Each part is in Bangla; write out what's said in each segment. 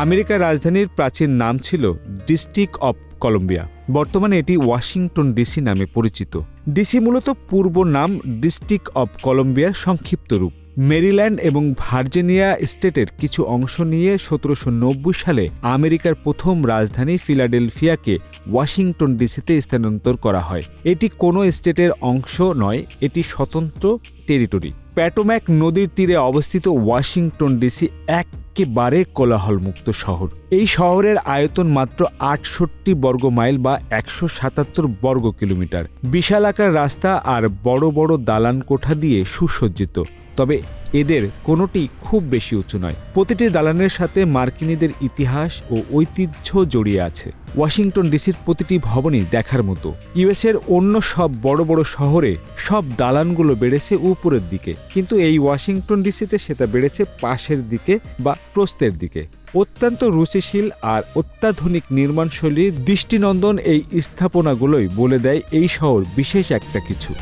আমেরিকার রাজধানীর প্রাচীন নাম ছিল ডিস্ট্রিক্ট অব কলম্বিয়া। বর্তমানে এটি ওয়াশিংটন ডিসি নামে পরিচিত। ডিসি মূলত পূর্ব নাম ডিস্ট্রিক্ট অব কলম্বিয়ার সংক্ষিপ্ত রূপ। মেরিল্যান্ড এবং ভার্জিনিয়া স্টেটের কিছু অংশ নিয়ে ১৭৯০ সালে আমেরিকার প্রথম রাজধানী ফিলাডেলফিয়াকে ওয়াশিংটন ডিসিতে স্থানান্তর করা হয়। এটি কোনো স্টেটের অংশ নয়, এটি স্বতন্ত্র টেরিটরি। প্যাটোম্যাক নদীর তীরে অবস্থিত ওয়াশিংটন ডিসি একেবারে কোলাহলমুক্ত শহর। এই শহরের আয়তন মাত্র ৬৮ বর্গ মাইল বা ১৭৭ বর্গ কিলোমিটার। বিশালাকার রাস্তা আর বড় বড় দালান কোঠা দিয়ে সুসজ্জিত, তবে এদের কোনোটি খুব বেশি উঁচু নয়। প্রতিটি দালানের সাথে মার্কিনীদের ইতিহাস ও ঐতিহ্য জড়িয়ে আছে। ওয়াশিংটন ডিসির প্রতিটি ভবনই দেখার মতো। ইউএসের অন্য সব বড় বড় শহরে সব দালানগুলো বেড়েছে উপরের দিকে, কিন্তু এই ওয়াশিংটন ডিসিতে সেটা বেড়েছে পাশের দিকে বা প্রস্থের দিকে। অত্যন্ত রুচিশীল আর অত্যাধুনিক নির্মাণশৈলীর দৃষ্টিনন্দন এই স্থাপনাগুলোই বলে দেয় এই শহর বিশেষ একটা কিছু।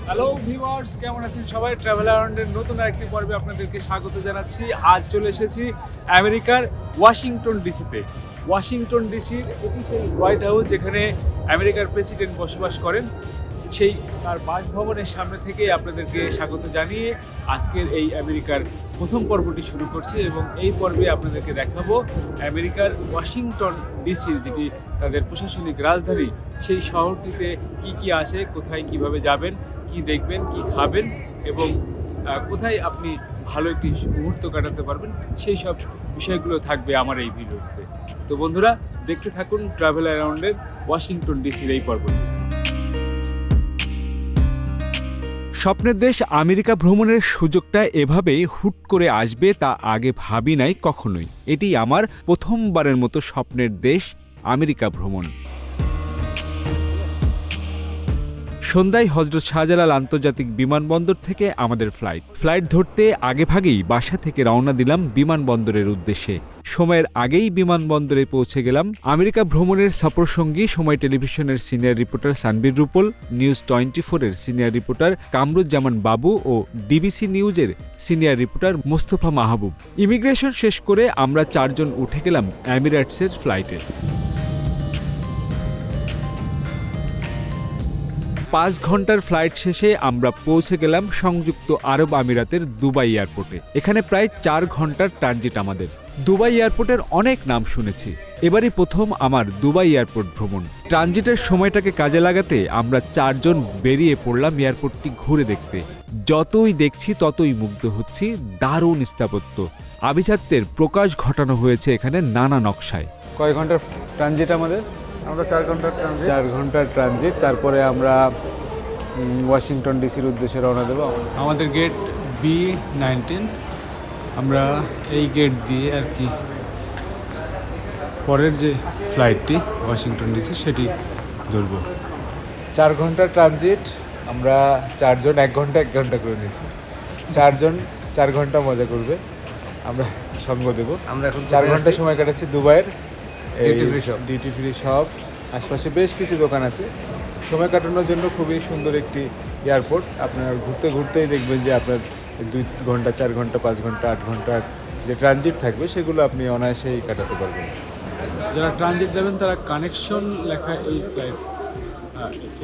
হ্যালো ভিউয়ার্স, কেমন আছেন সবাই? ট্রাভেল অ্যারাউন্ডের নতুন আরেকটি পর্বে আপনাদেরকে স্বাগত জানাচ্ছি। আজ চলে এসেছি আমেরিকার ওয়াশিংটন ডিসিতে। ওয়াশিংটন ডিসির এটি সেই হোয়াইট হাউস যেখানে আমেরিকার প্রেসিডেন্ট বসবাস করেন। সেই তার বাসভবনের সামনে থেকে আপনাদেরকে স্বাগত জানিয়ে আজকের এই আমেরিকার প্রথম পর্বটি শুরু করছি এবং এই পর্বে আপনাদেরকে দেখাবো আমেরিকার ওয়াশিংটন ডিসির যেটি তাদের প্রশাসনিক রাজধানী, সেই শহরটিতে কি কি আছে, কোথায় কিভাবে যাবেন, কি দেখবেন, কি খাবেন এবং কোথায় আপনি ভালো একটি মুহূর্ত কাটাতে পারবেন, সেই সব বিষয়গুলো থাকবে আমার এই ভিডিওতে। তো বন্ধুরা, দেখতে থাকুন ট্রাভেল অ্যারাউন্ডের ওয়াশিংটন ডিসির এই পর্বটি। স্বপ্নের দেশ আমেরিকা ভ্রমণের সুযোগটা এভাবেই হুট করে আসবে তা আগে ভাবি নাই কখনোই। এটি আমার প্রথমবারের মতো স্বপ্নের দেশ আমেরিকা ভ্রমণ। সন্ধ্যায় হজরত শাহজালাল আন্তর্জাতিক বিমানবন্দর থেকে আমাদের ফ্লাইট ধরতে আগেভাগেই বাসা থেকে রওনা দিলাম বিমানবন্দরের উদ্দেশ্যে। সময়ের আগেই বিমানবন্দরে পৌঁছে গেলাম। আমেরিকা ভ্রমণের সফরসঙ্গী সময় টেলিভিশনের senior reporter Sanbir Rupol, news 24-এর সিনিয়র রিপোর্টার কামরুজ্জামান বাবু ও ডিবিসি নিউজের senior reporter Mostafa Mahbub. Immigration শেষ করে আমরা 4 জন উঠে গেলাম এমিরেটসের ফ্লাইটে। 5 ঘন্টার ফ্লাইট শেষে আমরা পৌঁছে গেলাম সংযুক্ত আরব আমিরাতের দুবাই এয়ারপোর্টে। এখানে প্রায় 4 ঘন্টার ট্রানজিট আমাদের। দুবাই এয়ারপোর্টের অনেক নাম শুনেছি, এবারই প্রথম আমার দুবাই এয়ারপোর্ট ভ্রমণ। ট্রানজিটের সময়টাকে কাজে লাগাতে আমরা 4 জন বেরিয়ে পড়লাম এয়ারপোর্টটি ঘুরে দেখতে। যতই দেখছি ততই মুগ্ধ হচ্ছি। দারুণ স্থাপত্য, আভিজাত্যের প্রকাশ ঘটানো হয়েছে এখানে নানা নকশায়। কয় ঘন্টার ট্রানজিট আমাদের? আমরা 4 ঘন্টার ট্রানজিট। 4 ঘন্টার ট্রানজিট, তারপরে আমরা ওয়াশিংটন ডিসির উদ্দেশ্যে রওনা দেব। আমাদের গেট B19, আমরা এই গেট দিয়ে আর কি পরের যে ফ্লাইটটি ওয়াশিংটন ডিসি সেটি ধরব। 4 ঘন্টার ট্রানজিট, আমরা 4 জন 1 ঘন্টা 1 ঘন্টা করে নিয়েছি। 4 জন 4 ঘন্টা মজা করবে, আমরা সঙ্গ দেব। আমরা এখন 4 ঘন্টা সময় কাটাচ্ছি দুবাইয়ের ডিউটি ফ্রি শপ। আশপাশে বেশ কিছু দোকান আছে। সময় কাটানোর জন্য খুবই সুন্দর একটি এয়ারপোর্ট। আপনার ঘুরতে ঘুরতেই দেখবেন যে আপনার 2 ঘন্টা 4 ঘন্টা 5 ঘন্টা 8 ঘন্টার যে ট্রানজিট থাকবে সেগুলো আপনি অনায়াসেই কাটাতে পারবেন। যারা ট্রানজিট যাবেন তারা কানেকশন লেখা এই ফ্লাইট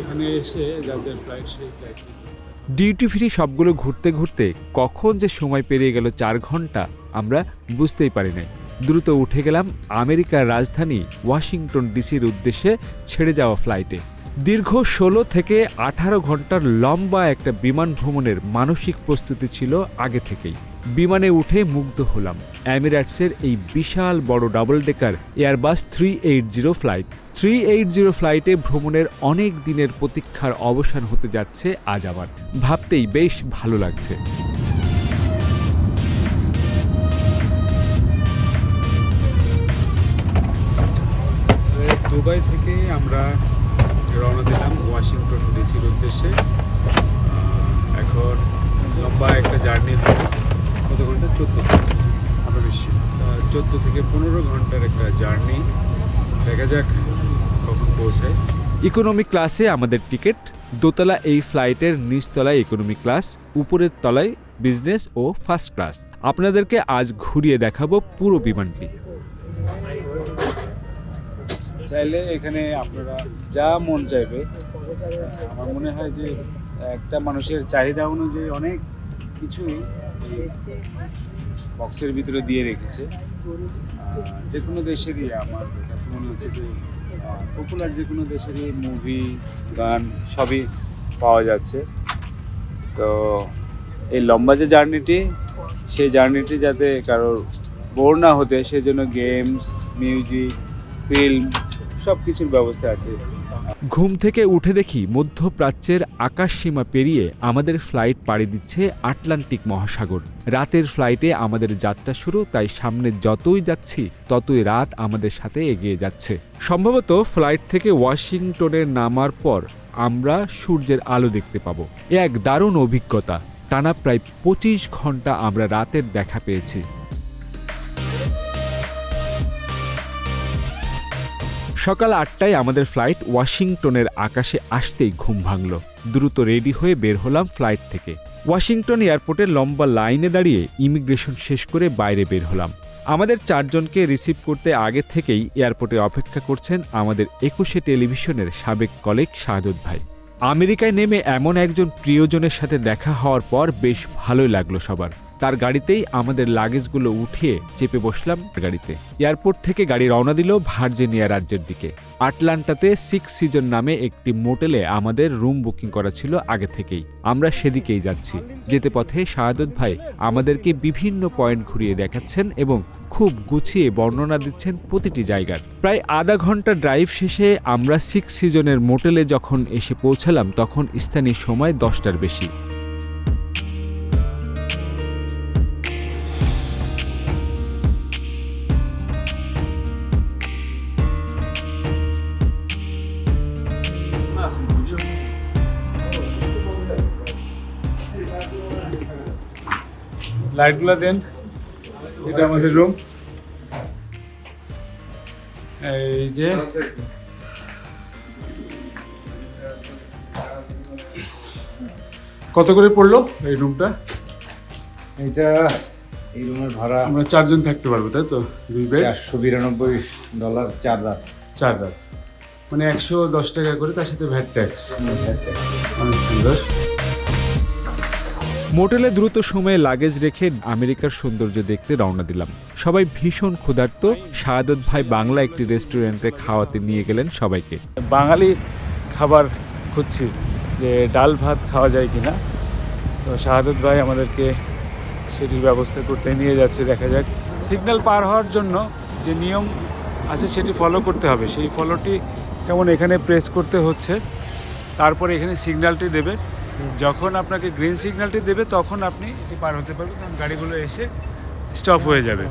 এখানে এসে যাদের ফ্লাইট সেই ফ্লাইট। ডিউটি ফ্রি সবগুলো ঘুরতে ঘুরতে কখন যে সময় পেরিয়ে গেল 4 ঘন্টা আমরা বুঝতেই পারি নাই। দ্রুত উঠে গেলাম আমেরিকার রাজধানী ওয়াশিংটন ডিসির উদ্দেশ্যে ছেড়ে যাওয়া ফ্লাইটে। দীর্ঘ 16 থেকে 18 ঘন্টার লম্বা একটা বিমান ভ্রমণের মানসিক প্রস্তুতি ছিল আগে থেকেই। বিমানে উঠে মুগ্ধ হলাম। এমিরেটসের এই বিশাল বড় ডাবল ডেকার এয়ারবাস 380 ফ্লাইট। 380 ফ্লাইটে ভ্রমণের অনেক দিনের প্রতীক্ষার অবসান হতে যাচ্ছে আজ আমার। ভাবতেই বেশ ভালো লাগছে। দুবাই থেকে আমরা রওনা দিলাম ওয়াশিংটন ডিসির উদ্দেশ্যে। এখন লম্বা একটা জার্নি হবে। কত ঘন্টা? 14 থেকে 15 ঘন্টার একটা জার্নি। দেখা যাক কখন পৌঁছায়। ইকোনমি ক্লাসে আমাদের টিকিট। দোতলা এই ফ্লাইটের নিচতলায় ইকোনমি ক্লাস, উপরের তলায় বিজনেস ও ফার্স্ট ক্লাস। আপনাদেরকে আজ ঘুরিয়ে দেখাবো পুরো বিমানটি। চাইলে এখানে আপনারা যা মন চাইবে, আমার মনে হয় যে একটা মানুষের চাহিদা অনুযায়ী অনেক কিছুই এই বক্সের ভিতরে দিয়ে রেখেছে। যে কোনো দেশেরই আমার কাছে মনে হচ্ছে যে পপুলার যে কোনো দেশেরই মুভি, গান সবই পাওয়া যাচ্ছে। তো এই লম্বা যে জার্নিটি, সেই জার্নিটি যাতে কারোর বোর না হতে সেজন্য গেমস, মিউজিক, ফিল্ম সব কিছুর ব্যবস্থা আছে। ঘুম থেকে উঠে দেখি মধ্যপ্রাচ্যের আকাশসীমা পেরিয়ে আমাদের ফ্লাইট পাড়ি দিচ্ছে আটলান্টিক মহাসাগর। রাতের ফ্লাইটে আমাদের যাত্রা শুরু, তাই সামনে যতই যাচ্ছি ততই রাত আমাদের সাথে এগিয়ে যাচ্ছে। সম্ভবত ফ্লাইট থেকে ওয়াশিংটনে নামার পর আমরা সূর্যের আলো দেখতে পাবো। এ এক দারুণ অভিজ্ঞতা। টানা প্রায় 25 ঘন্টা আমরা রাতের দেখা পেয়েছি। সকাল 8টায় আমাদের ফ্লাইট ওয়াশিংটনের আকাশে আসতেই ঘুম ভাঙল। দ্রুত রেডি হয়ে বের হলাম ফ্লাইট থেকে। ওয়াশিংটন এয়ারপোর্টের লম্বা লাইনে দাঁড়িয়ে ইমিগ্রেশন শেষ করে বাইরে বের হলাম। আমাদের 4 জনকে রিসিভ করতে আগে থেকেই এয়ারপোর্টে অপেক্ষা করছেন আমাদের 21 টেলিভিশনের সাবেক কলিগ শাহাদত ভাই। আমেরিকায় নেমে এমন একজন প্রিয়জনের সাথে দেখা হওয়ার পর বেশ ভালোই লাগলো সবার। তার গাড়িতেই আমাদের লাগেজগুলো উঠিয়ে চেপে বসলাম গাড়িতে। এয়ারপোর্ট থেকে গাড়ি রওনা দিল ভার্জিনিয়া রাজ্যের দিকে। আটলান্টাতে 6 সিজন নামে একটি মোটেলে আমাদের রুম বুকিং করা ছিল আগে থেকেই। আমরা সেদিকেই যাচ্ছি। যেতে পথে শাহাদত ভাই আমাদেরকে বিভিন্ন পয়েন্ট ঘুরিয়ে দেখাচ্ছেন এবং খুব গুছিয়ে বর্ণনা দিচ্ছেন প্রতিটি জায়গার। প্রায় আধা ঘন্টা ড্রাইভ শেষে আমরা 6 সিজনের মোটেলে যখন এসে পৌঁছালাম তখন স্থানীয় সময় 10টার বেশি। লাইটগুলো দেন। এটা আমাদের রুম। এই যে কত করে পড়লো এই রুমটা? এটা এই রুমের ভাড়া আমরা 4 জন থাকতে পারবো, তাই তো? 2 বেড, $492 4 রাত। 4 রাত, মানে 110 টাকা করে, তার সাথে ভ্যাট ট্যাক্স। অনেক সুন্দর। মোটেলে দ্রুত সময়ে লাগেজ রেখে আমেরিকার সৌন্দর্য দেখতে রওনা দিলাম। সবাই ভীষণ ক্ষুধার্ত। শাহাদত ভাই বাংলা একটি রেস্টুরেন্টে খাওয়াতে নিয়ে গেলেন সবাইকে। বাঙালি খাবার খুঁজছি যে ডাল ভাত খাওয়া যায় কিনা। তো শাহাদত ভাই আমাদেরকে সেটির ব্যবস্থা করতে নিয়ে যাচ্ছে। দেখা যাক। সিগন্যাল পার হওয়ার জন্য যে নিয়ম আছে সেটি ফলো করতে হবে। সেই ফলোটি কেমন এখানে প্রেস করতে হচ্ছে, তারপরে এখানে সিগন্যালটি দেবে। যখন আপনাকে গ্রিন সিগন্যালটি দেবে তখন আপনি এটি পার হতে পারবেন, তখন গাড়িগুলো এসে স্টপ হয়ে যাবে।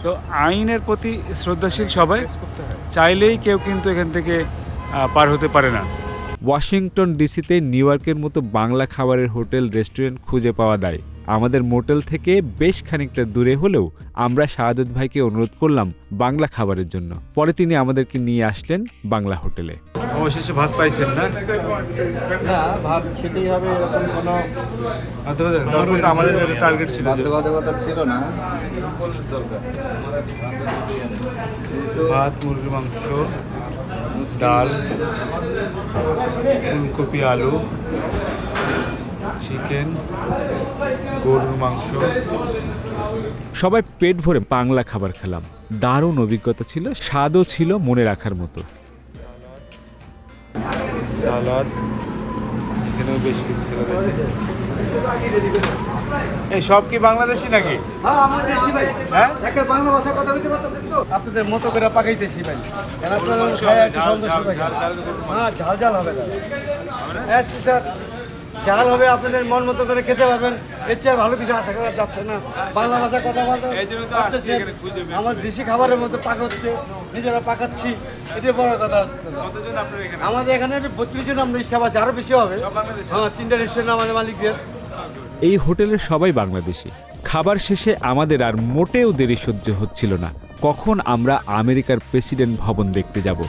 তো আইনের প্রতি শ্রদ্ধাশীল সবাই, চাইলেই কেউ কিন্তু এখান থেকে পার হতে পারে না। ওয়াশিংটন ডিসিতে নিউ ইয়র্কের মতো বাংলা খাবারের হোটেল রেস্টুরেন্ট খুঁজে পাওয়া দায়। আমাদের মোটেল থেকে বেশ খানিকটা দূরে হলেও আমরা শাহাদত ভাইকে অনুরোধ করলাম বাংলা খাবারের জন্য। পরে তিনি আমাদেরকে নিয়ে আসলেন বাংলা হোটেলে। অবশেষে ভাত পাইছেন না? না, ভাত খেতেই হবে এরকম কোনো তারপর তো আমাদের একটা টার্গেট ছিল যে বাধ্যবাধকতা ছিল না। দরকার ভাত, মুরগির মাংস, ডাল, ফুলকপি, আলু, চিকেন, গরুর মাংস। সবাই পেট ভরে বাংলা খাবার খেলাম। দারুণ অভিজ্ঞতা ছিল, স্বাদও ছিল মনে রাখার মতো। সালাদ, এখানেও বেশ কিছু সালাদ আছে। এই সব কি বাংলাদেশি নাকি? হ্যাঁ, আমরা দেশি ভাই। হ্যাঁ, একটা বাংলা ভাষা কথা বলতে পারতেছেন তো? আপনাদের মতো করে পাকাইতেছি ভাই। কেন আপনারা খায় একটু সন্তুষ্ট থাকেন। হ্যাঁ, ঝাল ঝাল হবে দাদা। হ্যাঁ স্যার, ঝাল হবে, আপনাদের মন মতো করে খেতে পারবেন। এর চেয়ে ভালো কিছু আশা করা যাচ্ছে না। বাংলা ভাষা কথা বলতে এই জন্য তো আসছি এখানে খুঁজে বের। আমার দেশি খাবারের মতো পাক হচ্ছে, নিজেরা পাকাচ্ছি, এটাই বড় কথা। কতজন আপনার এখানে? আমাদের এখানে 32 জন আমরা স্টাফ আছে, আরো বেশি হবে। সব বাংলাদেশি? হ্যাঁ, 3টা রেস্টুরেন্ট আমাদের মালিকদের। এই হোটেলের সবাই বাংলাদেশি। খাবার শেষে আমাদের আর মোটেও দেরি সহ্য হচ্ছিল না। কখন আমরা আমেরিকার প্রেসিডেন্ট ভবন দেখতে যাব।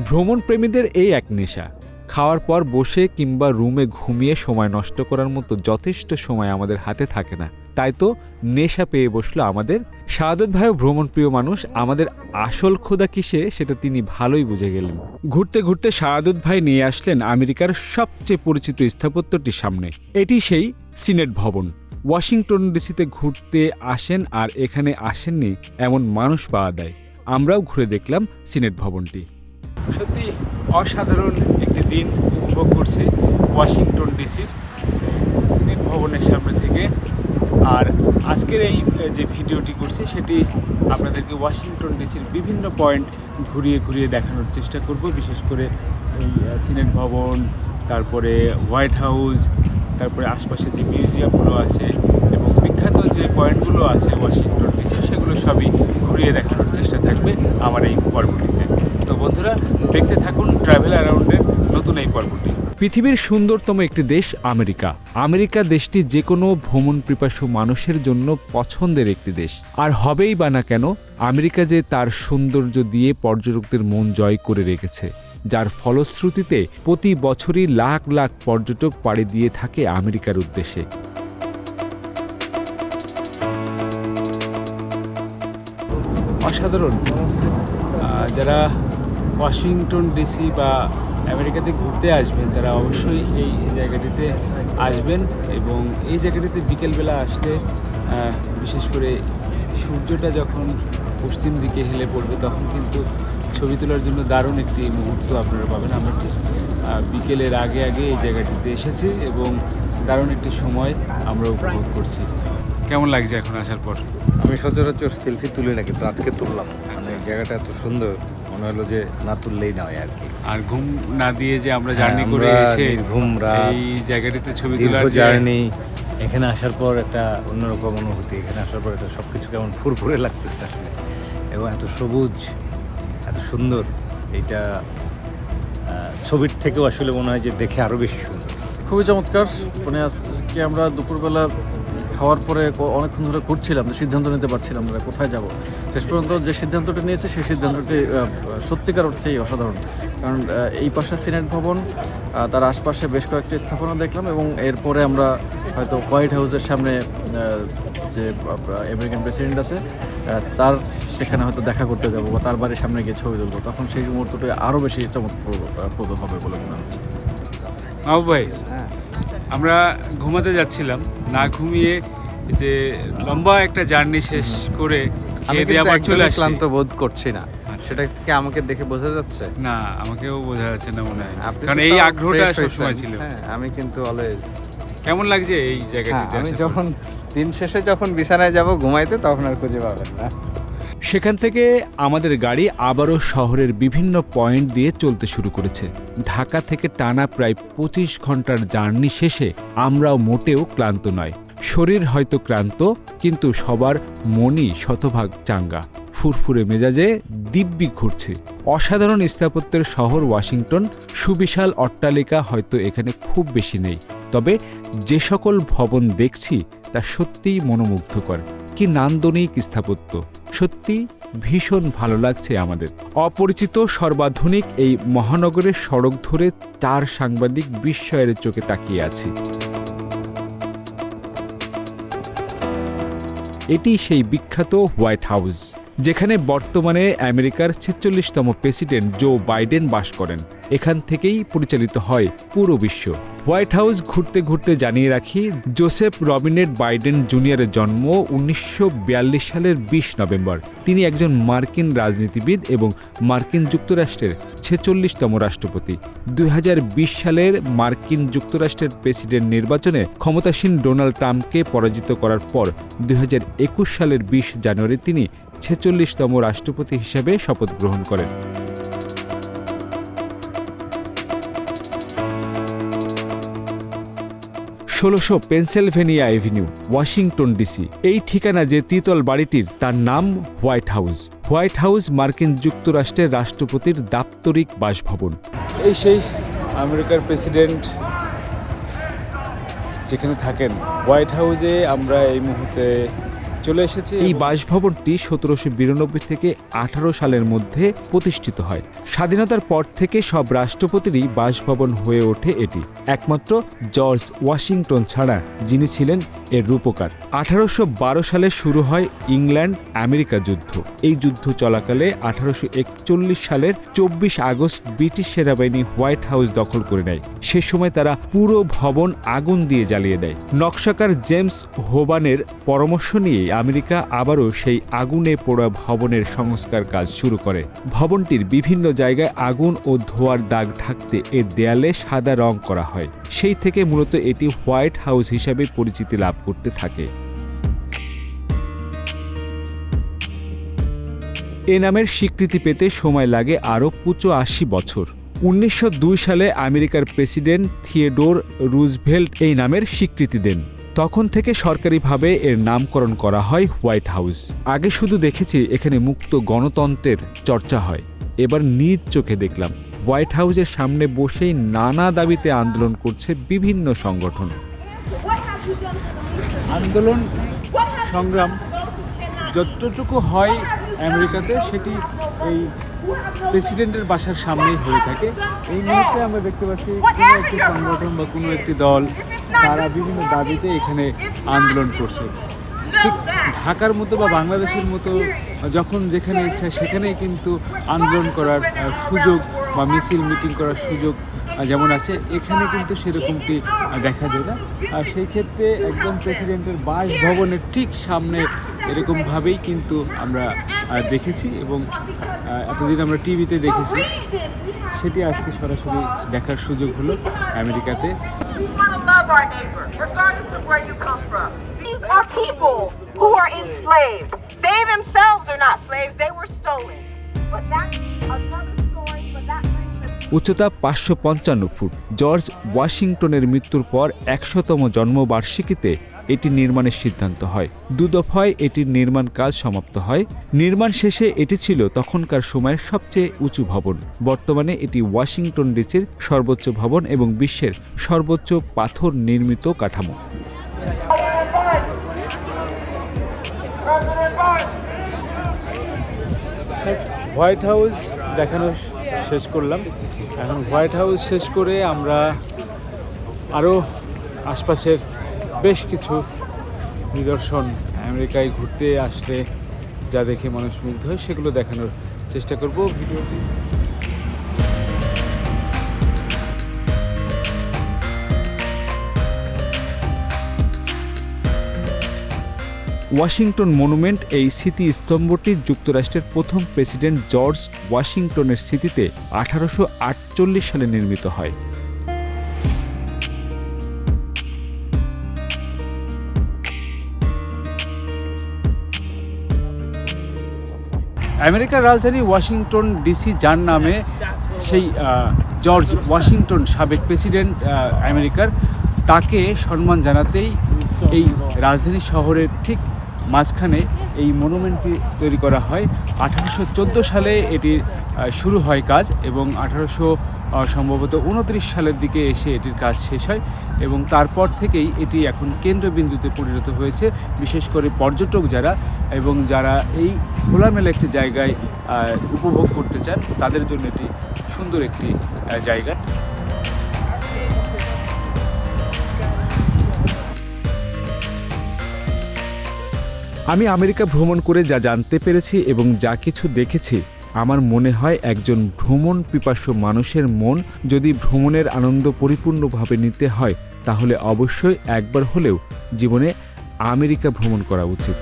ভ্রমণ প্রেমীদের এই এক নেশা। খাওয়ার পর বসে কিংবা রুমে ঘুমিয়ে সময় নষ্ট করার মতো যথেষ্ট সময় আমাদের হাতে থাকে না, তাই তো নেশা পেয়ে বসলো আমাদের। শাহাদত ভাইও ভ্রমণপ্রিয় মানুষ, আমাদের আসল ক্ষুধা কিসে সেটা তিনি ভালোই বুঝে গেলেন। ঘুরতে ঘুরতে শাহাদত ভাই নিয়ে আসলেন আমেরিকার সবচেয়ে পরিচিত স্থাপত্যটির সামনে। এটি সেই সিনেট ভবন। ওয়াশিংটন ডিসিতে ঘুরতে আসেন আর এখানে আসেননি এমন মানুষ পাওয়া যায়। আমরাও ঘুরে দেখলাম সিনেট ভবনটি। সত্যি অসাধারণ একটি দিন উপভোগ করছি ওয়াশিংটন ডিসির সিনেট ভবনের সামনে থেকে। আর আজকের এই যে ভিডিওটি করছি সেটি আপনাদেরকে ওয়াশিংটন ডিসির বিভিন্ন পয়েন্ট ঘুরিয়ে ঘুরিয়ে দেখানোর চেষ্টা করব, বিশেষ করে এই সিনেট ভবন, তারপরে হোয়াইট হাউস, তারপরে আশপাশে যে মিউজিয়ামগুলো আছে এবং বিখ্যাত যে পয়েন্টগুলো আছে ওয়াশিংটন ডিসি, সেগুলো সবই ঘুরিয়ে দেখানোর চেষ্টা থাকবে আমার এই পর্বটিতে। তো বন্ধুরা, দেখতে থাকুন ট্রাভেল অ্যারাউন্ডের নতুন এই পর্বটি। পৃথিবীর সুন্দরতম একটি দেশ আমেরিকা। আমেরিকা দেশটি যে কোনো ভ্রমণ পিপাসু মানুষের জন্য পছন্দের একটি দেশ। আর হবেই বা না কেন, আমেরিকা যে তার সৌন্দর্য দিয়ে পর্যটকদের মন জয় করে রেখেছে, যার ফলশ্রুতিতে প্রতি বছরই লাখ লাখ পর্যটক পাড়ি দিয়ে থাকে আমেরিকার উদ্দেশ্যে। অসাধারণ। যারা ওয়াশিংটন ডিসি বা আমেরিকাতে ঘুরতে আসবেন তারা অবশ্যই এই জায়গাটিতে আসবেন এবং এই জায়গাটিতে বিকেলবেলা আসলে বিশেষ করে সূর্যটা যখন পশ্চিম দিকে হেলে পড়বে তখন কিন্তু ছবি তোলার জন্য দারুণ একটি মুহূর্ত আপনারা পাবেন। আমরা ঠিক বিকেলের আগে আগে এই জায়গাটিতে এসেছি এবং দারুণ একটি সময় আমরা উপভোগ করছি। কেমন লাগছে এখন আসার পর? আমি সচরাচর সেলফি তুলি না, কিন্তু আজকে তুললাম। মানে জায়গাটা এত সুন্দর, মনে হলো যে না তুললেই নয় আর কি। আর ঘুম না দিয়ে যে আমরা জার্নি করে এসে এই জায়গাটিতে ছবি তোলার জার্নি, এখানে আসার পর একটা অন্যরকম অনুভূতি। এখানে আসার পর এটা সব কিছু কেমন ফুরফুরে লাগতেছে আসলে, এবং এত সবুজ, এত সুন্দর। এইটা ছবির থেকেও আসলে মনে হয় যে দেখে আরও বেশি সুন্দর। খুবই চমৎকার। মানে আজকে আমরা দুপুরবেলা খাওয়ার পরে অনেকক্ষণ ধরে ঘুরছিলাম, যে সিদ্ধান্ত নিতে পারছিলাম না কোথায় যাব। শেষ পর্যন্ত যে সিদ্ধান্তটি নিয়েছে সেই সিদ্ধান্তটি সত্যিকার অর্থেই অসাধারণ। কারণ এই পাশে সিনেট ভবন, তার আশপাশে বেশ কয়েকটি স্থাপনা দেখলাম এবং এরপরে আমরা হয়তো হোয়াইট হাউসের সামনে যে আমেরিকান প্রেসিডেন্ট আছে তার সেখানে হয়তো দেখা করতে যাব বা তার বাড়ির সামনে গিয়ে ছবি তুলবো। তখন সেই মুহূর্তটি আরও বেশি চমৎপ্রদ হবে বলে মনে হচ্ছে। মাহবুব ভাই, আমরা ঘুমাতে যাচ্ছিলাম, না ঘুমিয়ে যে লম্বা একটা জার্নি শেষ করে খেয়ে দিয়ে আবার চলে আসছি। ক্লান্ত বোধ করছি না, সেটা থেকে আমাকে দেখে বোঝা যাচ্ছে না, আমাকেও বোঝা যাচ্ছে না মনে হয়, আপনি কারণ তো এই তাও আগ্রহটা fresh সবসময় হয়েছেন। ছিল। হ্যাঁ, আমি কিন্তু অলওয়েজ। কেমন লাগছে এই জায়গাটিতে? আমি যখন দিন শেষে যখন বিছানায় যাব ঘুমাইতে, তখন আর খুঁজে পাবেন না। সেখান থেকে আমাদের গাড়ি আবারও শহরের বিভিন্ন পয়েন্ট দিয়ে চলতে শুরু করেছে। ঢাকা থেকে টানা প্রায় ২৫ ঘন্টার জার্নি শেষে আমরাও মোটেও ক্লান্ত নয়। শরীর হয়তো ক্লান্ত, কিন্তু সবার মনই শতভাগ চাঙ্গা, ফুরফুরে মেজাজে দিব্যি ঘুরছে। অসাধারণ স্থাপত্যের শহর ওয়াশিংটন। সুবিশাল অট্টালিকা হয়তো এখানে খুব বেশি নেই, তবে যে সকল ভবন দেখছি তা সত্যিই মনোমুগ্ধকর। কি নান্দনিক স্থাপত্য, সত্যি ভীষণ ভালো লাগছে আমাদের। অপরিচিত সর্বাধুনিক এই মহানগরের সড়ক ধরে ৪ সাংবাদিক বিস্ময়ের চোখে তাকিয়ে আছি। এটি সেই বিখ্যাত হোয়াইট হাউস, যেখানে বর্তমানে আমেরিকার ৪৬তম প্রেসিডেন্ট জো বাইডেন বাস করেন। এখান থেকেই পরিচালিত হয় পুরো বিশ্ব। হোয়াইট হাউস ঘুরতে ঘুরতে জানিয়ে রাখি, জোসেফ রবিনেট বাইডেন জুনিয়রের জন্ম ১৯৪২ সালের ২০ নভেম্বর। তিনি একজন মার্কিন রাজনীতিবিদ এবং মার্কিন যুক্তরাষ্ট্রের ৪৬তম রাষ্ট্রপতি। ২০২০ সালের মার্কিন যুক্তরাষ্ট্রের প্রেসিডেন্ট নির্বাচনে ক্ষমতাসীন ডোনাল্ড ট্রাম্পকে পরাজিত করার পর ২০২১ সালের ২০ জানুয়ারি তিনি ৪৬তম রাষ্ট্রপতি হিসেবে শপথ গ্রহণ করেন। ১৬০০ পেনসিলভেনিয়া এভিনিউ, ওয়াশিংটন ডিসি। এই ঠিকানা যে দ্বিতল বাড়িটির, তার নাম হোয়াইট হাউস। হোয়াইট হাউস মার্কিন যুক্তরাষ্ট্রের রাষ্ট্রপতির দাপ্তরিক বাসভবন। এই সেই আমেরিকার প্রেসিডেন্ট যেখানে থাকেন। হোয়াইট হাউসে আমরা এই মুহূর্তে চলে এসেছি। এই বাসভবনটি 1792 থেকে 18 সালের মধ্যে প্রতিষ্ঠিত হয়। স্বাধীনতার পর থেকে সব রাষ্ট্রপতিরই বাসভবন হয়ে ওঠে এটি, একমাত্র জর্জ ওয়াশিংটন ছাড়া, যিনি ছিলেন এর রূপকার। 1812 সালে শুরু হয় ইংল্যান্ড আমেরিকা যুদ্ধ। এই যুদ্ধ চলাকালে 1841 সালের 24 আগস্ট ব্রিটিশ সেনাবাহিনী হোয়াইট হাউস দখল করে নেয়। সে সময় তারা পুরো ভবন আগুন দিয়ে জ্বালিয়ে দেয়। নকশাকার জেমস হোবানের পরামর্শ নিয়ে আমেরিকা আবারও সেই আগুনে পোড়া ভবনের সংস্কার কাজ শুরু করে। ভবনটির বিভিন্ন জায়গায় আগুন ও ধোঁয়ার দাগ ঢাকতে এর দেয়ালে সাদা রং করা হয়। সেই থেকে মূলত এটি হোয়াইট হাউস হিসাবে পরিচিতি লাভ করতে থাকে। এ নামের স্বীকৃতি পেতে সময় লাগে আরও 85 বছর। 1902 সালে আমেরিকার প্রেসিডেন্ট থিওডোর রুজভেল্ট এই নামের স্বীকৃতি দেন। তখন থেকে সরকারিভাবে এর নামকরণ করা হয় হোয়াইট হাউস। আগে শুধু দেখেছি এখানে মুক্ত গণতন্ত্রের চর্চা হয়, এবার নিজ চোখে দেখলাম হোয়াইট হাউসের সামনে বসেই নানা দাবিতে আন্দোলন করছে বিভিন্ন সংগঠন। আন্দোলন সংগ্রাম যতটুকু হয় আমেরিকাতে সেটি এই প্রেসিডেন্টের বাসার সামনেই হয়ে থাকে। এই মুহূর্তে আমরা দেখতে পাচ্ছি কোনো একটি সংগঠন বা কোনো একটি দল তারা বিভিন্ন দাবিতে এখানে আন্দোলন করছে। ঠিক ঢাকার মতো বা বাংলাদেশের মতো যখন যেখানে ইচ্ছা সেখানেই কিন্তু আন্দোলন করার সুযোগ বা মিছিল মিটিং করার সুযোগ যেমন আছে, এখানে কিন্তু সেরকমটি দেখা যায় না। আর সেই ক্ষেত্রে একদম প্রেসিডেন্টের বাসভবনের ঠিক সামনে এরকমভাবেই কিন্তু আমরা দেখেছি এবং এতদিন আমরা টিভিতে দেখেছি, সেটি আজকে সরাসরি দেখার সুযোগ হলো আমেরিকাতে। These are people who are enslaved. They themselves are not slaves, they were stolen. But that's another story, but that brings us উচ্চতা 555 ফুট। জর্জ ওয়াশিংটনের মৃত্যুর পর 100তম জন্মবার্ষিকীতে এটি নির্মাণের সিদ্ধান্ত হয়। 2 দফায় এটির নির্মাণ কাজ সমাপ্ত হয়। নির্মাণ শেষে এটি ছিল তখনকার সময়ের সবচেয়ে উঁচু ভবন। বর্তমানে এটি ওয়াশিংটন ডিসির সর্বোচ্চ ভবন এবং বিশ্বের সর্বোচ্চ পাথর নির্মিত কাঠামো। হোয়াইট হাউস দেখানো শেষ করলাম। এখন হোয়াইট হাউস শেষ করে আমরা আরও আশপাশের বেশ কিছু নিদর্শন আমেরিকায় ঘুরতে আসলে যা দেখে মানুষ মুগ্ধ হয় সেগুলো দেখানোর চেষ্টা করব ভিডিওটি। ওয়াশিংটন মনুমেন্ট এই স্মৃতিস্তম্ভটি যুক্তরাষ্ট্রের প্রথম প্রেসিডেন্ট জর্জ ওয়াশিংটনের স্মৃতিতে 1848 সালে নির্মিত হয়। আমেরিকার রাজধানী ওয়াশিংটন ডিসি, যার নামে সেই জর্জ ওয়াশিংটন সাবেক প্রেসিডেন্ট আমেরিকার, তাকে সম্মান জানাতেই এই রাজধানী শহরের ঠিক মাঝখানে এই মনুমেন্টটি তৈরি করা হয়। 1814 সালে এটি শুরু হয় কাজ এবং সম্ভবত 29 সালের দিকে এসে এটির কাজ শেষ হয় এবং তারপর থেকেই এটি এখন কেন্দ্রবিন্দুতে পরিণত হয়েছে। বিশেষ করে পর্যটক যারা এবং যারা এই খোলামেলা একটি জায়গায় উপভোগ করতে চান তাদের জন্য এটি সুন্দর একটি জায়গা। আমি আমেরিকা ভ্রমণ করে যা জানতে পেরেছি এবং যা কিছু দেখেছি, আমার মনে হয় একজন ভ্রমণ পিপাসু মানুষের মন যদি ভ্রমণের আনন্দ পরিপূর্ণভাবে নিতে হয় তাহলে অবশ্যই একবার হলেও জীবনে আমেরিকা ভ্রমণ করা উচিত।